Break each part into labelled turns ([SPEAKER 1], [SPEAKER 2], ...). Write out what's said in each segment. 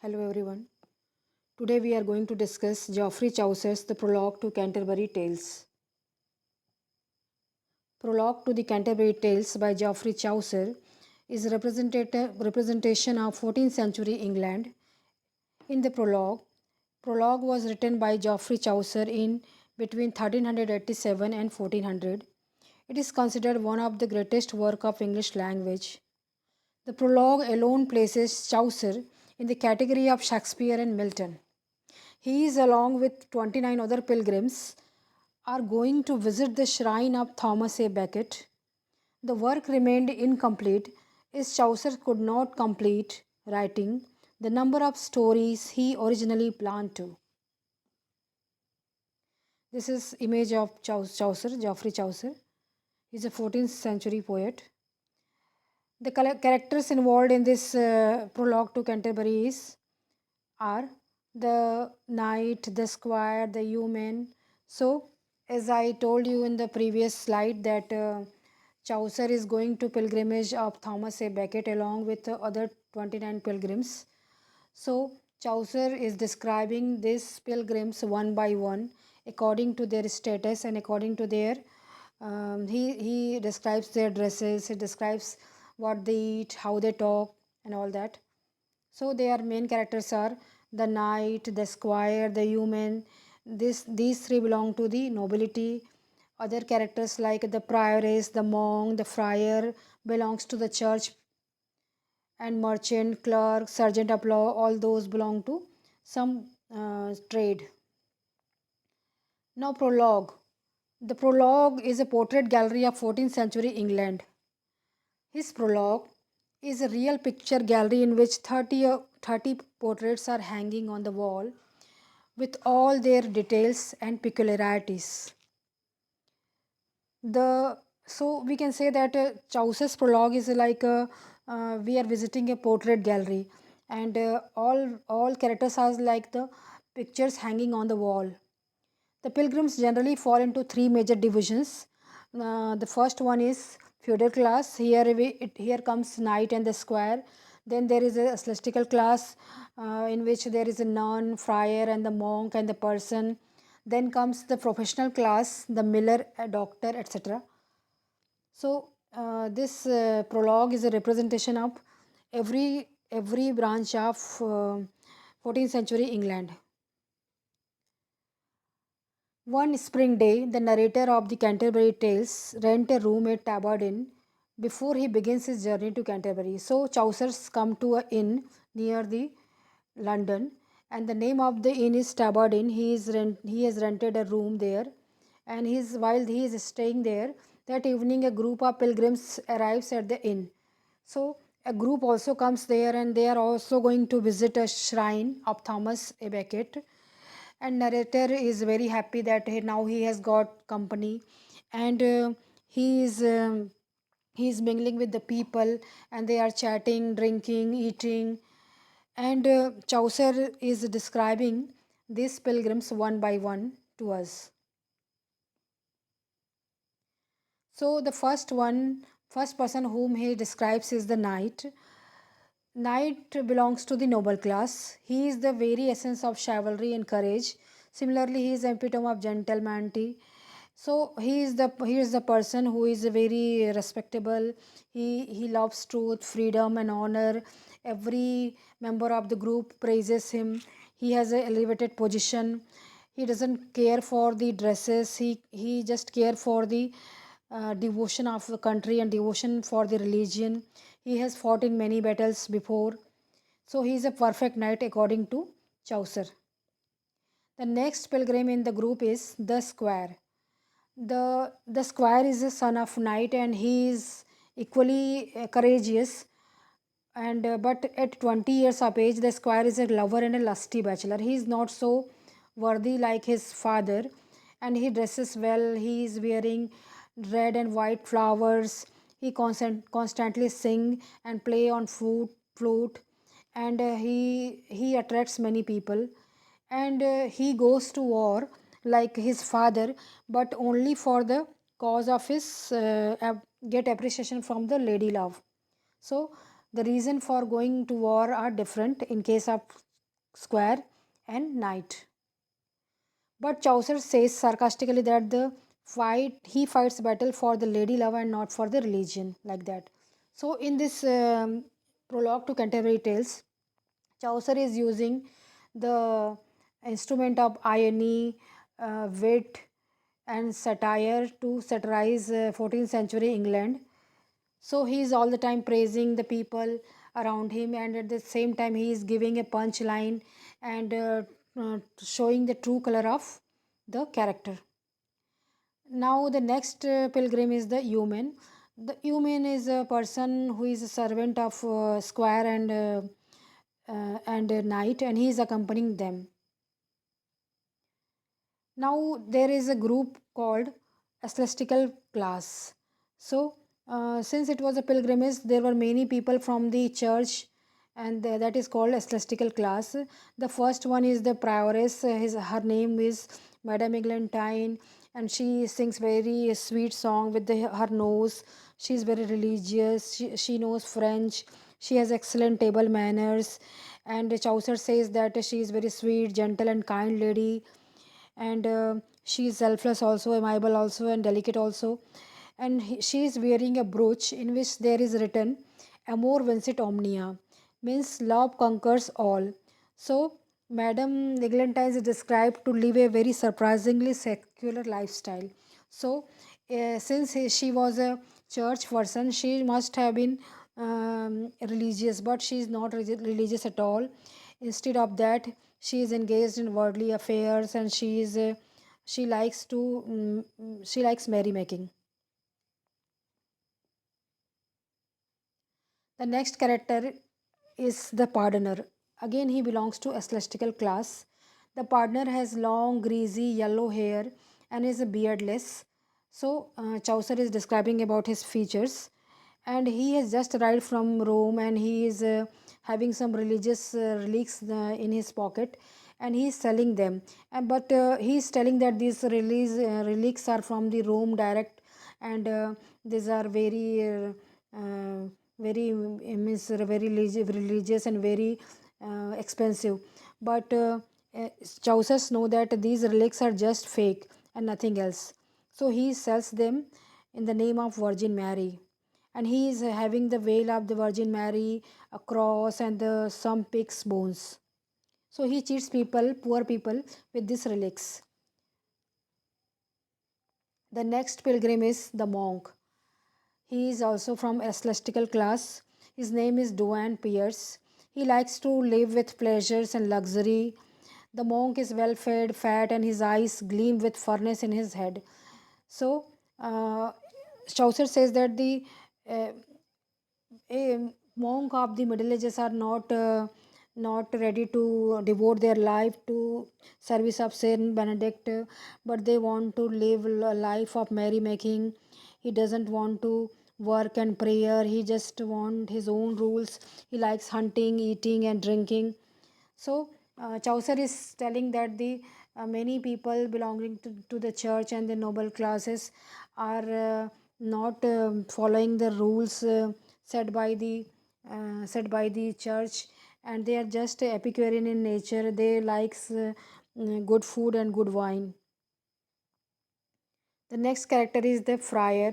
[SPEAKER 1] Hello everyone. Today we are going to discuss Geoffrey Chaucer's The Prologue to Canterbury Tales. Prologue to the Canterbury Tales by Geoffrey Chaucer is a representation of 14th century England. In the prologue was written by Geoffrey Chaucer in between 1387 and 1400. It is considered one of the greatest work of English language. The prologue alone places Chaucer in the category of Shakespeare and Milton. He is, along with 29 other pilgrims, are going to visit the shrine of Thomas A. Becket. The work remained incomplete as Chaucer could not complete writing the number of stories he originally planned to. This is image of Chaucer, Geoffrey Chaucer. He is a 14th century poet. The characters involved in this prologue to Canterbury are the knight, the squire, the yeoman. So, as I told you in the previous slide, that Chaucer is going to pilgrimage of Thomas A. Becket along with the other 29 pilgrims. So, Chaucer is describing these pilgrims one by one according to their status and according to their he describes their dresses, he describes what they eat, how they talk, and all that. So their main characters are the knight, the squire, the yeoman. These three belong to the nobility. Other characters like the prioress, the monk, the friar belongs to the church, and merchant, clerk, sergeant of law, all those belong to some trade. Now prologue. The prologue is a portrait gallery of 14th century England. His prologue is a real picture gallery in which 30 portraits are hanging on the wall with all their details and peculiarities. So we can say that Chaucer's prologue is like we are visiting a portrait gallery, and all characters are like the pictures hanging on the wall. The pilgrims generally fall into three major divisions. The first one is feudal class. Here comes knight and the squire. Then there is a celestial class in which there is a nun, friar, and the monk and the person. Then comes the professional class, the miller, a doctor, etc. So this prologue is a representation of every branch of 14th century England. One spring day, the narrator of the Canterbury Tales rent a room at Tabard Inn before he begins his journey to Canterbury. So Chaucer's come to an inn near the London, and the name of the inn is Tabard Inn. He has rented a room there, and while he is staying there, that evening a group of pilgrims arrives at the inn. So a group also comes there, and they are also going to visit a shrine of Thomas a Becket, and narrator is very happy that now he has got company, and he is mingling with the people, and they are chatting, drinking, eating, and Chaucer is describing these pilgrims one by one to us. So the first person whom he describes is the knight. Knight belongs to the noble class. He is the very essence of chivalry and courage. Similarly, he is the epitome of gentlemanity. So he is the person who is very respectable. He loves truth, freedom, and honor. Every member of the group praises him. He has an elevated position. He doesn't care for the dresses. He just care for the devotion of the country and devotion for the religion. He has fought in many battles before. So he is a perfect knight according to Chaucer. The next pilgrim in the group is the squire. The squire is a son of knight, and he is equally courageous, and but at 20 years of age the squire is a lover and a lusty bachelor. He is not so worthy like his father, and he dresses well. He is wearing red and white flowers. He constantly sing and play on flute, and he attracts many people, and he goes to war like his father, but only for the cause of his get appreciation from the lady love. So the reason for going to war are different in case of square, and knight. But Chaucer says sarcastically that the fight he fights battle for the lady love and not for the religion, like that. So in this prologue to Canterbury Tales, Chaucer is using the instrument of irony, wit, and satire to satirize 14th century England. So he is all the time praising the people around him, and at the same time, he is giving a punchline and showing the true color of the character. Now, the next pilgrim is the human. The human is a person who is a servant of squire and knight, and he is accompanying them. Now there is a group called ecclesiastical class. So since it was a pilgrimage, there were many people from the church, and that is called ecclesiastical class. The first one is the prioress. Her name is Madame Eglantine, and she sings very sweet song with her nose. She is very religious. She knows French. She has excellent table manners, and Chaucer says that she is very sweet, gentle, and kind lady, and she is selfless also, amiable also, and delicate also. And she is wearing a brooch in which there is written amor vincit omnia, means love conquers all. So Madam Eglantine is described to live a very surprisingly secular lifestyle. So since she was a church person, she must have been religious, but she is not religious at all. Instead of that, she is engaged in worldly affairs, and she likes to she likes merrymaking. The next character is the pardoner. Again, he belongs to ecclesiastical class. The pardoner has long, greasy, yellow hair and is beardless. So, Chaucer is describing about his features, and he has just arrived from Rome, and he is having some religious relics in his pocket, and he is selling them. But he is telling that these relics are from the Rome direct, and these are very means very religious and very expensive. But Chaucers know that these relics are just fake and nothing else. So he sells them in the name of Virgin Mary, and he is having the veil of the Virgin Mary, a cross, and some pig's bones. So he cheats people, poor people, with these relics. The next pilgrim is the monk. He is also from ecclesiastical class. His name is Duane Pierce. He likes to live with pleasures and luxury. The monk is well fed, fat, and his eyes gleam with furnace in his head. So, Chaucer says that the uh, a monk of the Middle Ages are not ready to devote their life to service of Saint Benedict, but they want to live a life of merrymaking. He doesn't want to work and prayer. He just want his own rules. He likes hunting, eating, and drinking. So Chaucer is telling that the many people belonging to the church and the noble classes are not following the rules set by the church, and they are just Epicurean in nature. They likes good food and good wine. The next character is the friar.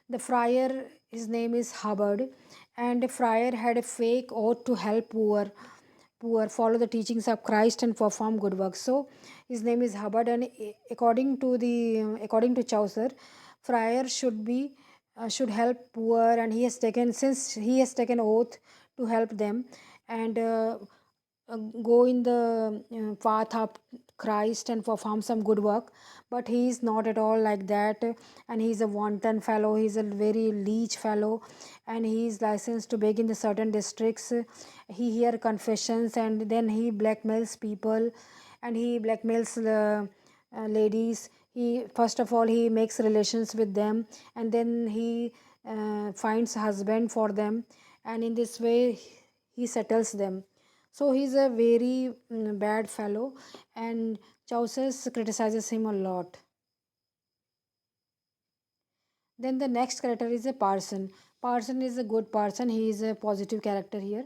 [SPEAKER 1] The friar, his name is Hubbard, and the friar had a fake oath to help poor, follow the teachings of Christ and perform good works. So his name is Hubbard, and according to Chaucer, friar should help poor, and he has taken oath to help them, and go in the path of Christ and perform some good work. But he is not at all like that, and he is a wanton fellow. He is a very leech fellow, and he is licensed to beg in the certain districts. He hear confessions, and then he blackmails people, and he blackmails ladies. He first of all he makes relations with them, and then he finds husband for them, and in this way he settles them. So he's a very bad fellow, and Chaucer criticizes him a lot. Then the next character is a parson. Parson is a good person. He is a positive character here.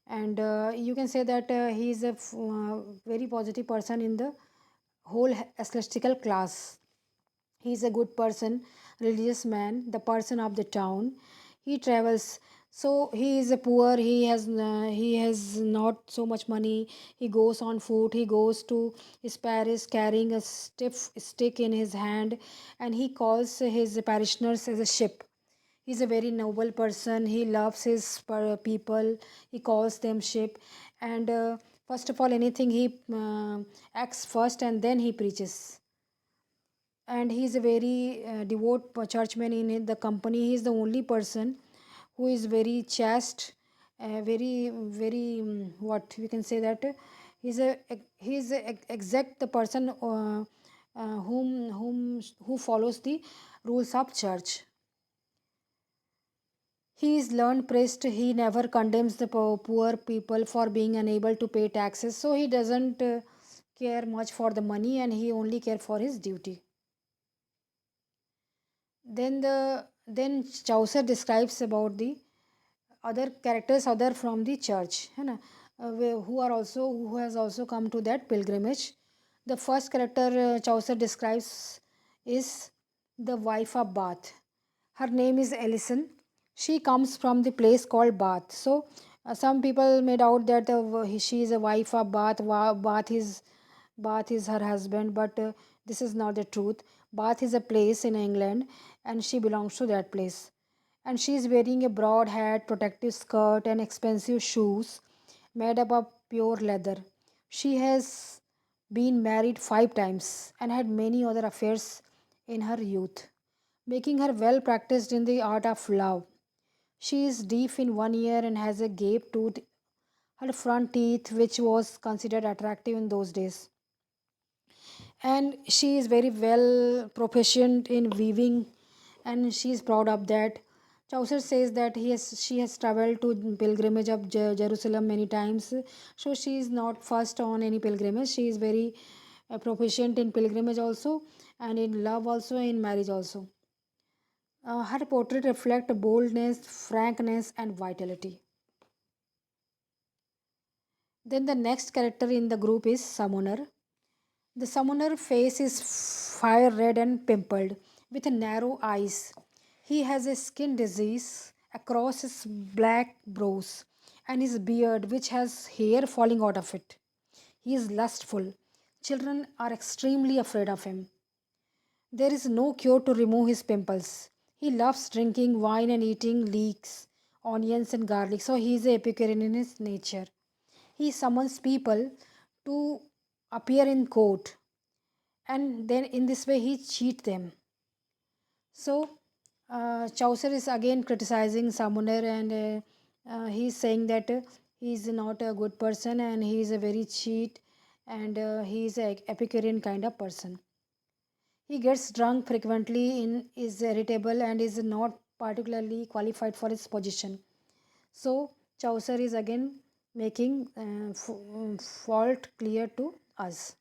[SPEAKER 1] and you can say that he is a very positive person in the whole ecclesiastical class. He is a good person, religious man, the person of the town. He travels. So he is a poor. He has not so much money. He goes on foot. He goes to his parish carrying a stiff stick in his hand, and he calls his parishioners as a ship. He's a very noble person. He loves his people. He calls them sheep. And first of all, anything he acts first and then he preaches. And he's a very devout churchman in the company. He's the only person who is very chaste, very what we can say that he's exact the person who follows the rules of church. He is learned priest. He never condemns the poor people for being unable to pay taxes. So he doesn't care much for the money and he only care for his duty. Then Chaucer describes about the other characters other from the church, है ना, who has also come to that pilgrimage. The first character Chaucer describes is the wife of Bath. Her name is Ellison. She comes from the place called Bath. So some people made out that she is a wife of Bath. Bath is her husband, but this is not the truth. Bath is a place in England, and she belongs to that place. And she is wearing a broad hat, protective skirt, and expensive shoes made up of pure leather. She has been married 5 times and had many other affairs in her youth, making her well practiced in the art of love. She is deaf in one ear and has a gaped tooth, her front teeth, which was considered attractive in those days. And she is very well proficient in weaving, and she is proud of that. Chaucer says that she has traveled to pilgrimage of Jerusalem many times, so she is not first on any pilgrimage. She is very proficient in pilgrimage also, and in love also, in marriage also. Her portrait reflects boldness, frankness, and vitality. Then the next character in the group is Summoner. The summoner face is fire red and pimpled, with narrow eyes. He has a skin disease across his black brows and his beard, which has hair falling out of it. He is lustful. Children are extremely afraid of him. There is no cure to remove his pimples. He loves drinking wine and eating leeks, onions, and garlic, so he is a Epicurean in his nature. He summons people to appear in court, and then in this way he cheat them. So Chaucer is again criticizing Summoner, and he's saying that he is not a good person and he is a very cheat, and he is a Epicurean kind of person. He gets drunk frequently, is irritable, and is not particularly qualified for his position. So Chaucer is again making fault clear to us.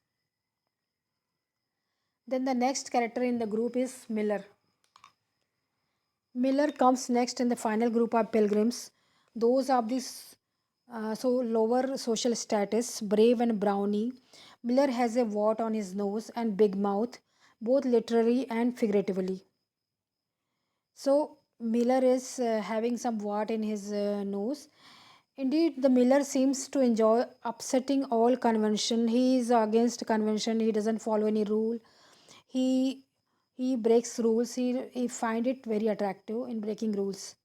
[SPEAKER 1] Then the next character in the group is Miller. Miller comes next in the final group of pilgrims. Those of this lower social status, brave and browny. Miller has a wart on his nose and big mouth, both literally and figuratively. So Miller is having some wart in his nose. Indeed, the Miller seems to enjoy upsetting all convention. He is against convention. He doesn't follow any rule. He he breaks rules. He find it very attractive in breaking rules.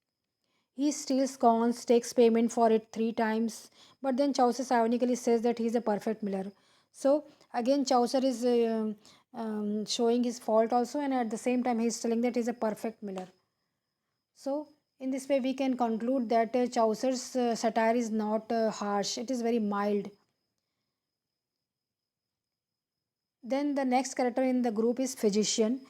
[SPEAKER 1] He steals coins, takes payment for it 3 times, but then Chaucer ironically says that he is a perfect miller. So again, Chaucer is showing his fault also, and at the same time, he is telling that he is a perfect miller. So in this way, we can conclude that Chaucer's satire is not harsh; it is very mild. Then the next character in the group is physician.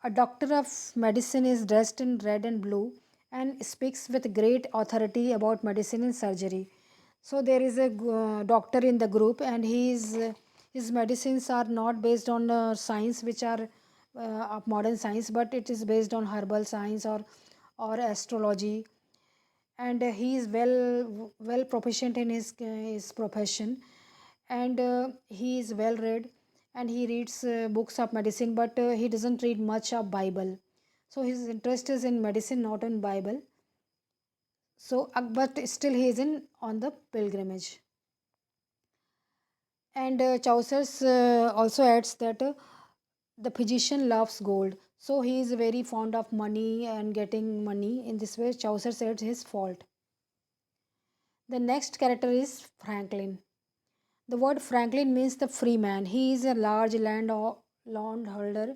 [SPEAKER 1] A doctor of medicine is dressed in red and blue and speaks with great authority about medicine and surgery. So there is a doctor in the group, and his medicines are not based on science, which are of modern science, but it is based on herbal science or astrology. and he is well proficient in his profession, and he is well read, and he reads books of medicine, but he doesn't read much of Bible. So his interest is in medicine, not in Bible. So but still he is in on the pilgrimage. And Chaucer's also adds that the physician loves gold, so he is very fond of money and getting money. In this way, Chaucer said his fault. The next character is Franklin. The word Franklin means the free man. He is a large landholder.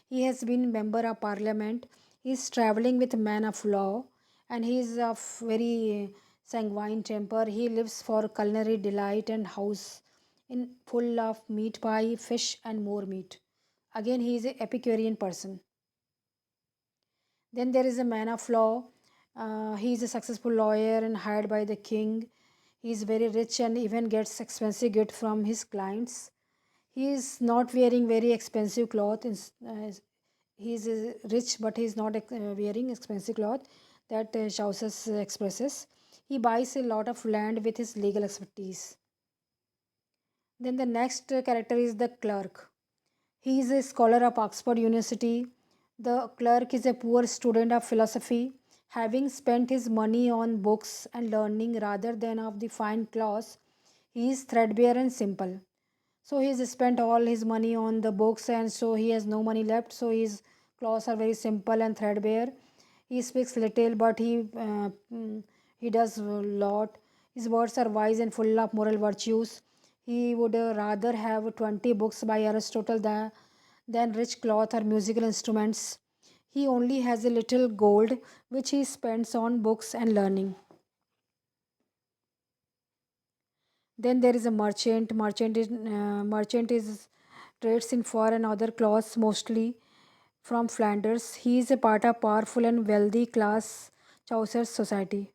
[SPEAKER 1] He has been member of parliament. He is traveling with a man of law, and he is of very sanguine temper. He lives for culinary delight and house in full of meat pie, fish, and more meat. Again, he is a Epicurean person. Then there is a man of law. He is a successful lawyer and hired by the king. He is very rich and even gets expensive gift from his clients. He is not wearing very expensive cloth. He is rich, but he is not wearing expensive cloth. That Chaucer expresses. He buys a lot of land with his legal expertise. Then the next character is the clerk. He is a scholar of Oxford University. The clerk is a poor student of philosophy, having spent his money on books and learning rather than of the fine clothes. He is threadbare and simple. So he has spent all his money on the books, and so he has no money left. So his clothes are very simple and threadbare. He speaks little, but he does a lot. His words are wise and full of moral virtues. He would rather have 20 books by Aristotle than rich cloth or musical instruments. He only has a little gold which he spends on books and learning. Then there is a merchant. Merchant is trades in foreign and other cloths, mostly from Flanders. He is a part of powerful and wealthy class Chaucer's society.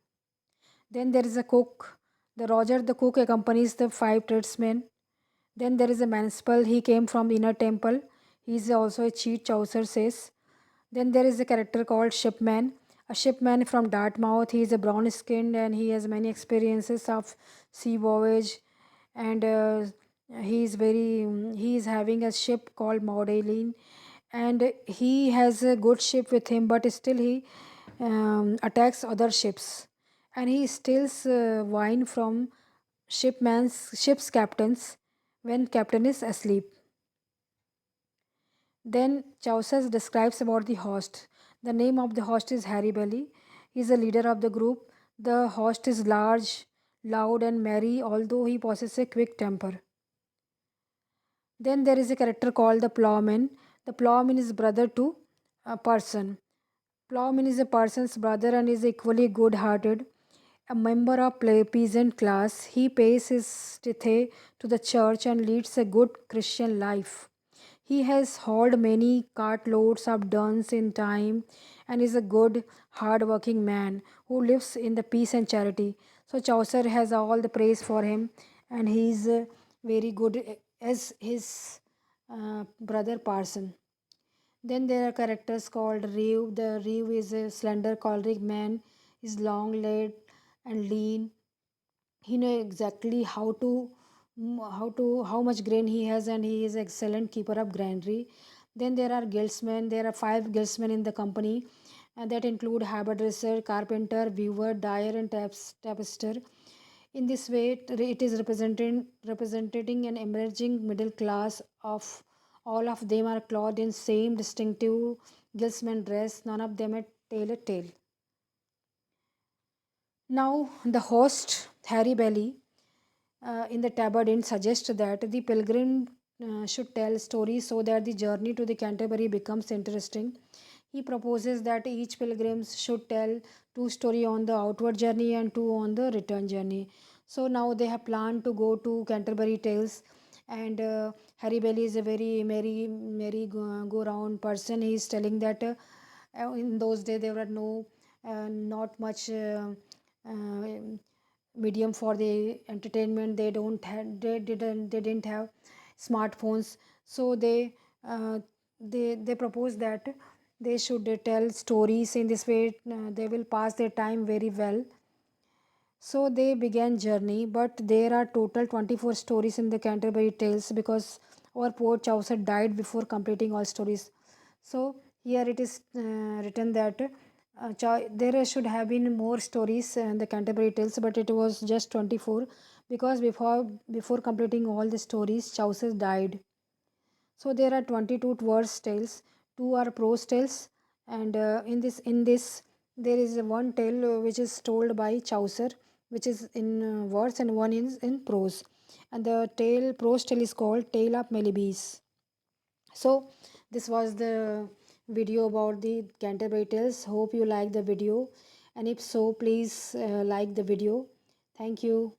[SPEAKER 1] Then there is a cook. The Roger the cook accompanies the five tradesmen. Then there is a Mansell. He came from inner temple. He is also a cheat, Chaucer says. Then there is a character called Shipman. A shipman from Dartmouth. He is a brown skinned and he has many experiences of sea voyage. And he is having a ship called Maudeline. And he has a good ship with him, but still he attacks other ships. And he steals wine from ship's captains when captain is asleep. Then Chaucer describes about the host. The name of the host is Harry Belly. He is the leader of the group. The host is large, loud, and merry, although he possesses a quick temper. Then there is a character called the Plowman. The Plowman is brother to a person. Plowman is a person's brother and is equally good hearted. A member of peasant class, he pays his tithe to the church and leads a good Christian life. He has hauled many cartloads of duns in time and is a good, hard-working man who lives in the peace and charity. So Chaucer has all the praise for him, and he is very good as his brother Parson. Then there are characters called Reeve. The Reeve is a slender, choleric man. Is long-legged and lean. He knows exactly how much grain he has, and he is excellent keeper of granary. Then there are guildsmen. There are five guildsmen in the company, and that include haberdasser, carpenter, weaver, dyer, and tapester. In this way, it is representing an emerging middle class of all of them are clothed in same distinctive guildsman dress. None of them are tail. Now, the host, Harry Bailey, in the tabard suggests that the pilgrim should tell stories so that the journey to the Canterbury becomes interesting. He proposes that each pilgrim should tell two stories on the outward journey and two on the return journey. So now they have planned to go to Canterbury Tales, and Harry Bailey is a very merry go round person. He is telling that in those days there were not much uh, medium for the entertainment. They didn't have smartphones, so they propose that they should tell stories. In this way they will pass their time very well. So they began journey, but there are total 24 stories in the Canterbury Tales because our poet Chaucer died before completing all stories. So here it is written that there should have been more stories in the Canterbury Tales, but it was just 24 because before completing all the stories, Chaucer died. So there are 22 verse tales, two are prose tales, and in this there is one tale which is told by Chaucer, which is in verse, and one is in prose. And the tale prose tale is called Tale of Melibes. So this was the video about the Canterbury Tales. Hope you like the video, and if so, please like the video. Thank you.